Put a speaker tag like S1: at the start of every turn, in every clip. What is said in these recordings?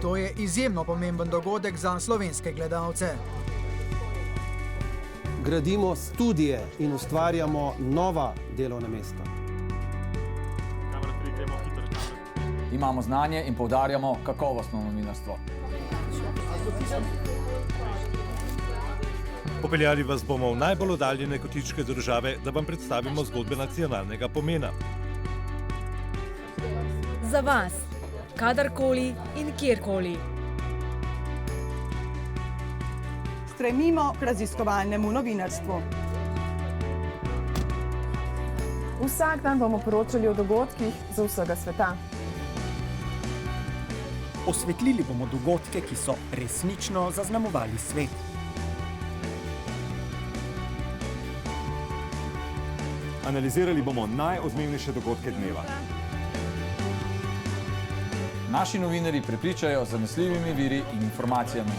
S1: To je izjemno pomemben dogodek za slovenske gledalce.
S2: Gradimo studije in ustvarjamo nova delovna mesta.
S3: Imamo znanje in poudarjamo kakovostno novinarstvo.
S4: Popeljali vas bomo v najbolj oddaljene kotičke države, da vam predstavimo zgodbe nacionalnega pomena.
S5: Za vas, kadarkoli in kjerkoli.
S6: Stremimo k raziskovalnemu novinarstvu.
S7: Vsak dan bomo poročali o dogodkih z vsega sveta.
S8: Osvetlili bomo dogodke, ki so resnično zaznamovali svet.
S9: Analizirali bomo najodmevnejše dogodke dneva.
S3: Naši novinarji prepričajo z zanesljivimi viri in informacijami.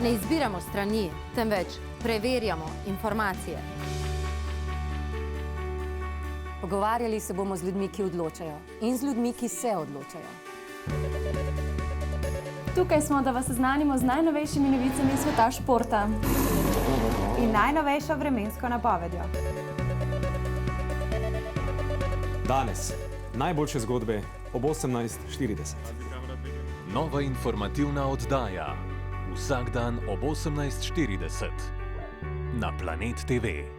S10: Ne izbiramo strani, temveč preverjamo informacije. Pogovarjali se bomo z ljudmi, ki odločajo, in z ljudmi, ki se odločajo.
S7: Tukaj smo, da vas seznanimo z najnovejšimi novicami iz sveta športa.
S6: In najnovejšo vremensko napovedjo.
S9: Danes najboljše zgodbe ob 18:40.
S11: Nova informativna oddaja. Vsak dan ob 18:40 na Planet TV.